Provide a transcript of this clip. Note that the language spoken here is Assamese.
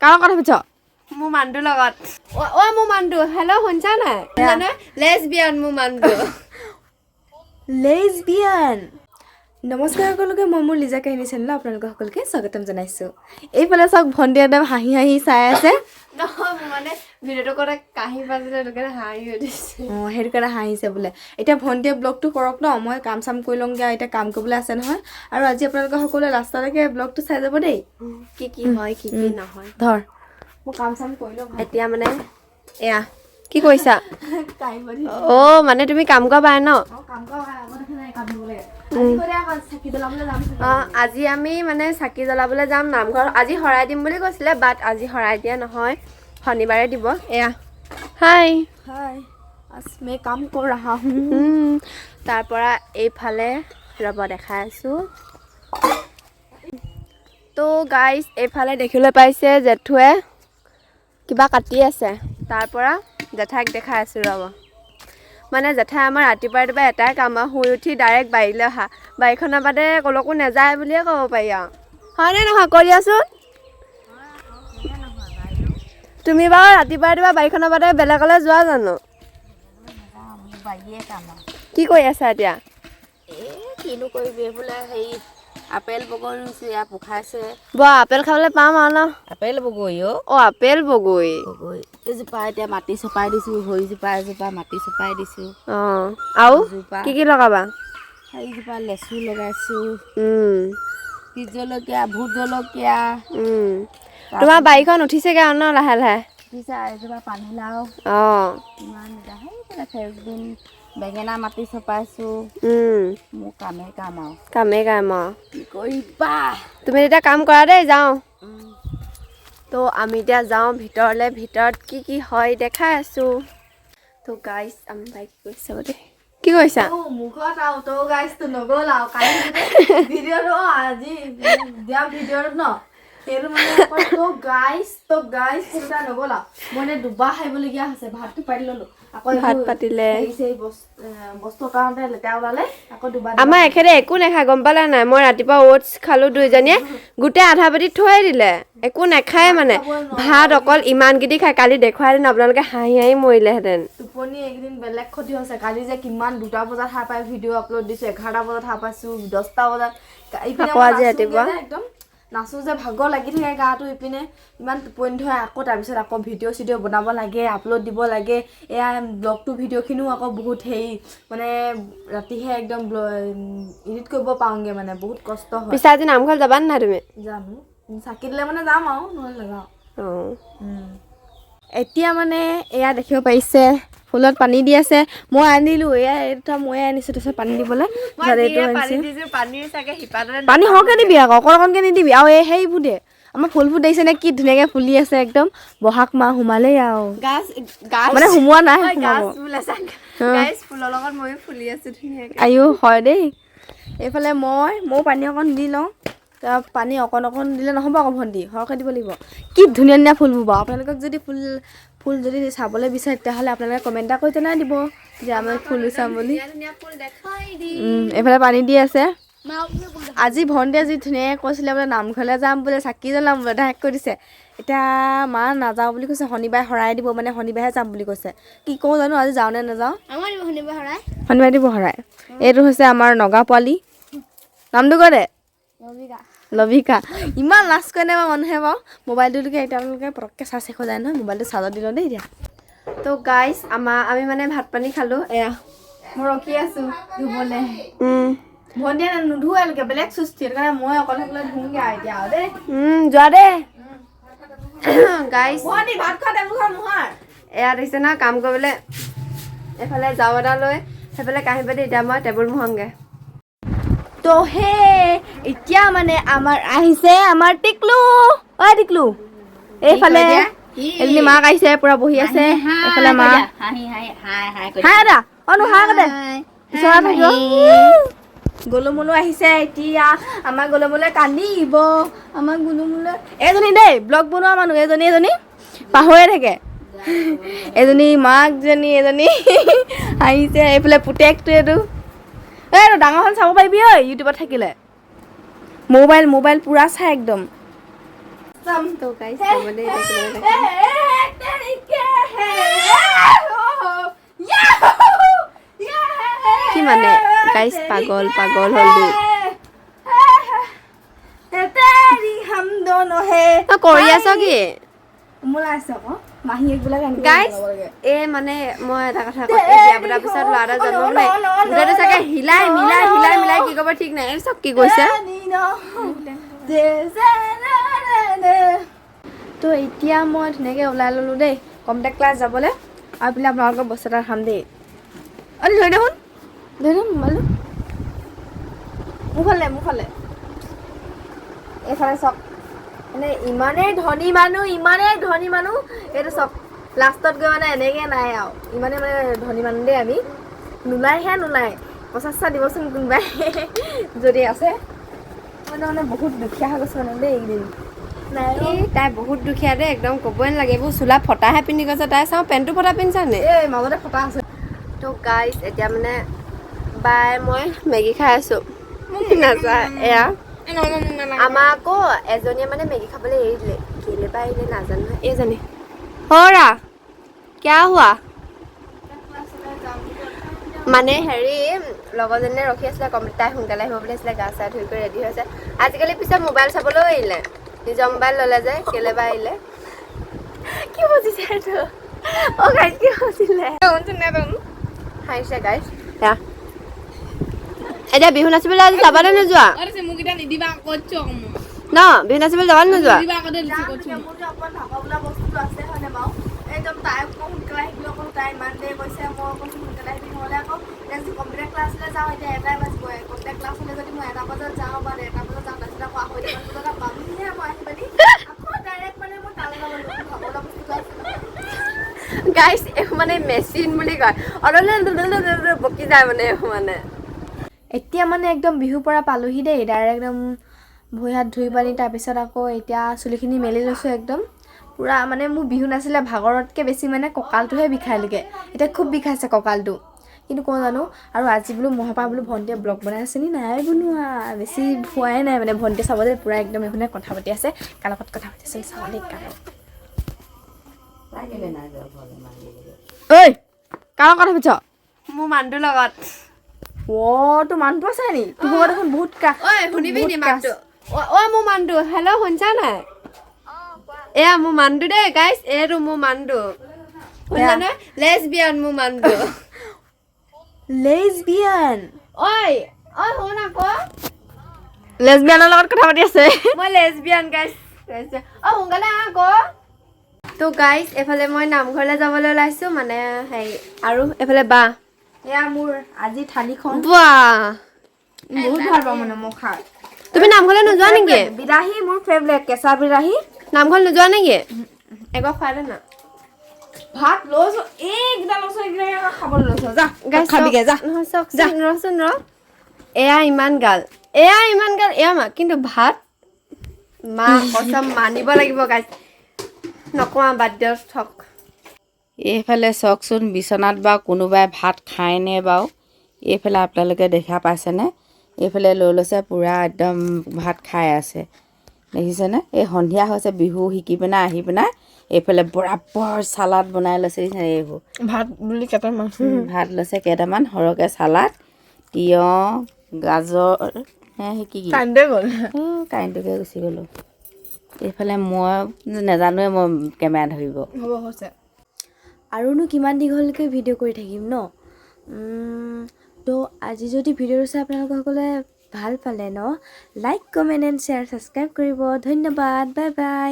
কাৰ কথা পাতিছ মোৰ মানটো লগত ঐ মোৰ মানটো হেল্ল' শুনছা নাই জানো লেছবিয়ান মোৰ মানটো লেছবিয়ান নমস্কাৰ সকলোকে মই মোৰ লিজা কাহিনী চেনেলত আপোনালোক সকলোকে স্বাগতম জনাইছোঁ এইফালে চাওক ভণ্টি একদম হাঁহি হাঁহি চাই আছে নহয় মানে ভিডিঅ'টো কৰা কাহি বাজিলে সেইকাৰণে হাঁহি উঠিছে অঁ সেইটো কাৰণে হাঁহিছে বোলে এতিয়া ভণ্টিয়ে ব্লগটো কৰক ন মই কাম চাম কৰি লওঁগৈ এতিয়া কাম কৰিবলৈ আছে নহয় আৰু আজি আপোনালোকে সকলোৱে লাষ্টলৈকে ব্লগটো চাই যাব দেই কি কি হয় কি কি নহয় ধৰ মই কাম চাম কৰি লওঁ এতিয়া মানে এয়া কি কৰিছা অ মানে তুমি কাম কৰা পাই ন আজি আমি মানে চাকি জ্বলাবলৈ যাম নামঘৰ আজি শৰাই দিম বুলি কৈছিলে বাট আজি শৰাই দিয়া নহয় শনিবাৰে দিব এয়া হাই হাই আজ মই কাম কৰ ৰহা হুঁ তাৰ পৰা এইফালে ৰ'ব দেখাই আছোঁ তো গাইজ এইফালে দেখিবলৈ পাইছে জেঠুৱে কিবা কাটি আছে তাৰ পৰা জেঠাইক দেখাই আছোঁ ৰ'ব মানে জেঠাই আমাৰ ৰাতিপুৱা এটাই কাম আৰু শুই উঠি ডাইৰেক্ট বাৰীলৈ অহা বাৰীখনৰ বাদে ক'লৈকো নাযায় বুলিয়ে ক'ব পাৰি আৰু হয়নে নহয় কৰি আছোঁ তুমি বাৰু ৰাতিপুৱা বাৰীখনৰ বাদে বেলেগলৈ যোৱা জানো কি কৰি আছা এতিয়া কিনো কৰিবি বোলে হেৰি আপেল বগৰী ৰুইছোঁ ইয়াত পোখাইছে আপেল খাবলৈ পাম আৰু ন আপেল বগৰী আপেল বগৰী এইজোপা এতিয়া মাটি চপাই দিছোঁ ভৰিজোপা এজোপা মাটি চপাই দিছোঁ অঁ আৰু কি লগাবা এইজোপা লেচু লগাইছোঁ বিট জলকীয়া ভোট জলকীয়া তোমাৰ বাৰীখন উঠিছেগৈ আৰু ন লাহে লাহে উঠিছে এজোপা পানীলাও অঁ ইমান এতিয়া ফ্ৰেঞ্চবিন বেঙেনা মাটি চপাইছোঁ মোৰ কামেই কাম আৰু কি কৰিবা তুমি এতিয়া কাম কৰা দেই যাওঁ তো আমি এতিয়া যাওঁ ভিতৰলৈ ভিতৰত কি কি হয় দেখাই আছোঁ তো গাইজ আমি বাইক কৰিছে দেই কি কৰিছা মুখত আৰু তো গাইজটো নগ'ল আৰু কালি ভিডিঅ'টো আজি দিয়া ভিডিঅ'টো ন সেইটো মানে তো গাইজ চিন্তা নগ'ল আৰু মই এনে দুবাৰ খাইবলগীয়া হৈছে ভাতটো পাতি ল'লোঁ আকৌ ভাত পাতিলে বস্তু কাৰণতে লেতেৰা ওলালে আকৌ দুবাৰ আমাৰ এখেতে একো নাখায় গম পালা নাই মই ৰাতিপুৱা অ'টছ খালোঁ দুইজনীয়ে গোটেই আধা পাতি থৈ দিলে একো নাখায় মানে ভাত অকল ইমানকেইটি খায় কালি দেখুৱাই দিন আপোনালোকে হাঁহি হাঁহি মৰিলেহেঁতেন টোপনি এইকেইদিন বেলেগ ক্ষতি হৈছে কালি যে কিমান 2টা বজাত সাৰ পাই ভিডিঅ' আপলোড দিছোঁ 11টা বজাত সাৰ পাইছোঁ 10টা বজাত আকৌ আজি ৰাতিপুৱা একদম নাচোঁ যে ভাগৰ লাগি থাকে গাটো ইপিনে ইমান টোপনি ধৰে আকৌ তাৰপিছত আকৌ ভিডিঅ' চিডিঅ' বনাব লাগে আপলোড দিব লাগে এয়া ব্লগটো ভিডিঅ'খিনিও আকৌ বহুত হেৰি মানে ৰাতিহে একদম এডিট কৰিব পাওঁগৈ মানে বহুত কষ্ট হয় পিছে আজি নামঘৰ যাবা নাই তুমি জানো চাকি দিলে মানে যাম আৰু নহ'লে নাযাওঁ অঁ এতিয়া মানে এয়া দেখিব পাৰিছে ফুলত পানী দি আছে মই আনিলোঁ এয়া এটা ময়ে আনিছোঁ তাৰপিছত পানী দিবলৈ পানী সৰহকৈ দিবি আকৌ অকণকৈ নিদিবি আৰু এই সেইবোৰ দে আমাৰ ফুলবোৰ দেখিছে নে কি ধুনীয়াকৈ ফুলি আছে একদম বহাগ মাহ সোমালেই আৰু মানে সোমোৱা নাই ফুলৰ লগত ময়ো ফুলি আছোঁ ধুনীয়াকৈ আইও হয় দেই এইফালে ময়ো পানী অকণ দি লওঁ পানী অকণ দিলে নহ'ব আকৌ ভণ্টি সৰহকৈ দিব লাগিব কি ধুনীয়া ধুনীয়া ফুলবোৰ বাৰু আপোনালোকক যদি ফুল যদি চাবলৈ বিচাৰে তেতিয়াহ'লে আপোনালোকে কমেণ্ট এটা কৰি জনাই দিব যে আমাৰ ফুল চাম বুলি এইফালে পানী দি আছে আজি ভণ্টিয়ে যি ধুনীয়াকৈ কৈছিলে বোলে নামঘৰলৈ যাম বোলে চাকি জ্বলাম বোলে ডাইৰেক্ট কৈ দিছে এতিয়া মা নাযাওঁ বুলি কৈছে শনিবাৰে শৰাই দিব মানে শনিবাৰে যাম বুলি কৈছে কি কওঁ জানো আজি যাওঁ নে নাযাওঁ শনিবাৰে দিব শৰাই এইটো হৈছে আমাৰ নগা পোৱালি নামটো কৈ দে লভিকা ইমান লাজ কৰে নে বাৰু মানুহে বাৰু মোবাইলটোলৈকে তেওঁলোকে পটককৈ চাৰ্জ শেষ হৈ যায় নহয় মোবাইলটো চাৰ্জত দিলোঁ দেই এতিয়া তো গাইজ আমি মানে ভাত পানী খালোঁ এয়া মই ৰখি আছোঁ ধুবলৈ ভণ্টিয়ে নুধুৱালৈকে বেলেগ চুষ্টি সেইটো কাৰণে মই অকলে অকলে ধুওঁগৈ আৰু এতিয়া আৰু দেই যোৱা দেই গাইজ ভাত খোৱা টেবুলখন মোহাৰ এয়া দেখিছে ন কাম কৰিবলৈ এফালে যাওঁ এটা লৈ সেইফালে কাঁহী পাতি এতিয়া মই টেবুল মোহাংগৈ তো হে এতিয়া মানে আমাৰ আহিছে আমাৰ টিকলু টিকলু এইফালে এজনী মাক আহিছে পুৰা বহি আছে এইফালে মা হাই দা নোহাৰ দে গলুমুলু আহিছে এতিয়া আমাৰ গলুমুলে কান্দিব আমাৰ গলুমুলে এজনী দেই ব্লগ বনোৱা মানুহ এজনী পাহৰিয়ে থাকে এজনী মাকজনী এজনী আহিছে এইফালে পুতেকটো এইটো এইটো ডাঙৰখন চাব পাৰিবি ঐ ইউটিউবত থাকিলে মোবাইল পুৰা চাই একদম তো গাইছ চাবলৈ দেখিবলৈ দেখাম কি মানে গাইছ পাগল পাগল হ'ল দুই তই কৰি আছ কি গাইছ এই মানে মই এটা কথা কওঁ এই বিয়া পতাৰ পিছত ল'ৰা এটা জন্ম হ'লে গোটেইটো চাগে হিলাই মিলাই হিলাই মিলাই কি ক'ব ঠিক নাই চব কি কৈছে তো এতিয়া মই ধুনীয়াকৈ ওলাই ল'লোঁ দেই কম্পিউটাৰ ক্লাছ যাবলৈ আৰু পিনে আপোনালোকৰ বস্তু এটা খাম দেই অলি ধৰি দেখোন মোবাইলটো মোৰফালে এইফালে চাওক মানে ইমানেই ধনী মানুহ এইটো চাওক লাষ্টত গৈ মানে এনেকৈ নাই আৰু ইমানেই মানে ধনী মানুহ দেই আমি নোলাই 50টা দিবচোন কোনোবাই যদি আছে মানে বহুত দুখীয়া হৈ গৈছে মানে দেই এইকেইদিন তাই বহুত দুখীয়া দেই একদম ক'বই নালাগে এইবোৰ চোলা ফটাহে পিন্ধি গৈছে তাই চাওঁ পেণ্টটো ফটা পিন্ধিছা নে এই মাজতে ফটা আছে তো গাইছ এতিয়া মানে বাই মই মেগী খাই আছোঁ নাযায় এয়া আমাৰ আকৌ এজনীয়ে মানে মেগী খাবলৈ এৰি দিলে কেলে বা এৰিলে নাজানো নহয় এইজনী হৰা কিয়া হোৱা মানে হেৰি লগৰজনীয়ে ৰখি আছিলে তাই সোনকালে আহিব বুলি আছিলে গা চা ধুই কৰি ৰেডি হৈছে আজিকালি পিছত মোবাইল চাবলৈও এৰিলে নিজৰ মোবাইল ল'লে যে কেলে বা এৰিলে কি বুজিছে এইটো অ' গাইছ কি বুজিলে হাঁহিছে গাইছ এতিয়া বিহু নাচিবলৈ আজি যাবানে নোযোৱা ন বিহু নাচিবলৈ যাবানে নোযোৱা একদম তাই সোনকালে আহিবলৈ অকল তাই ইমান দেৰি কৈছে মই অকল সোনকালে আহিবি নহ'লে আকৌ কম্পিউটাৰ ক্লাছলৈ যাওঁ এতিয়া এটাই বাজিবই কম্পিউটাৰ ক্লাছলৈ যদি মই 1টা বজাত যাওঁ বা 1টা বজাত যাওঁ তাৰপিছত আকৌ আঢ়ৈটা বজাত পামহিহে মই আহি পানি আকৌ ডাইৰেক্ট মানে মই তালৈ যাব লাগিব খাবলৈ বস্তু গাইছ মানে মেচিন বুলি কয় বকি যায় মানে এতিয়া মানে একদম বিহুৰ পৰা পালোহি দেই ডাইৰেক্ট একদম ভৰি হাত ধুই পানি তাৰপিছত আকৌ এতিয়া চুলিখিনি মেলি লৈছোঁ একদম পুৰা মানে মোৰ বিহু নাছিলে ভাগৰতকৈ বেছি মানে কঁকালটোহে বিষাইলৈকে এতিয়া খুব বিষাইছে কঁকালটো কিন্তু কওঁ জানো আৰু আজি বোলো মহাপা বোলো ভণ্টিয়ে ব্লগ বনাই আছে নি নাই বনোৱা বেছি হোৱাই নাই মানে ভণ্টিয়ে চাব যে পুৰা একদম এইখনে কথা পাতি আছে কাৰ লগত কথা পাতি আছে চাব দেই ঐ কাৰ লগত কথা পাতিছ মোৰ মানুহটোৰ লগত তোৰ মানুহটো আছে নি তোৰ দেখোন বহুত শুনিবি নি মানুহটো মোৰ মানুহটো হেল্ল' শুনিছা নাই এয়া মোৰ মানুহটো দেই গাইছ এইটো মোৰ মানুহটো শুনিলা নহয় লেছবিয়ান মোৰ মানুহটো লেছবিয়ান শুন আকৌ লেছবিয়ানৰ লগত কথা পাতি আছে মই লেছবিয়ান গাইছ সোনকালে আকৌ তো গাইছ এফালে মই নামঘৰলৈ যাবলৈ ওলাইছোঁ মানে হেৰি আৰু এফালে বা এয়া মোৰ আজি থালিখন বহুত ভাল পাওঁ মানে মই খাই তুমি নামঘৰলৈ নোযোৱা নেকি বিলাহী মোৰ ফেভৰেট কেঁচা বিলাহী নামঘৰ নোযোৱা নেকি এবাৰ খুৱাই দে না ভাত লৈছো এইকেইটা লৈছো এইকেইটা খাবলৈ লৈছো যা খাবিগে যা ৰচোন এয়া ইমান গাল এয়া মা কিন্তু ভাত মা কচম মানিব লাগিব গাইছ নকওঁ বাদ দিয়ক থক এইফালে চাওকচোন বিচনাত বা কোনোবাই ভাত খায়নে বাৰু এইফালে আপোনালোকে দেখা পাইছেনে এইফালে লৈ লৈছে পূৰা একদম ভাত খাই আছে দেখিছেনে এই সন্ধিয়া হৈছে বিহু শিকি পিনে আহি পিনে এইফালে বৰাবৰ চালাড বনাই লৈছে এইবোৰ ভাত বুলি কেইটামান ভাত লৈছে কেইটামান সৰহকৈ চালাড তিয়ঁহ গাজৰ কি কাৰেণ্টটোকে গুচি গ'লোঁ এইফালে মই নাজানোৱে মই কেমেৰা ধৰিব হ'ব হৈছে আৰুনো কিমান দীঘলকৈ ভিডিঅ' কৰি থাকিম ন তো আজি যদি ভিডিঅ'টো চাই আপোনালোকে সকলোৱে ভাল পালে ন like comment and share subscribe কৰিব ধন্যবাদ বাই বাই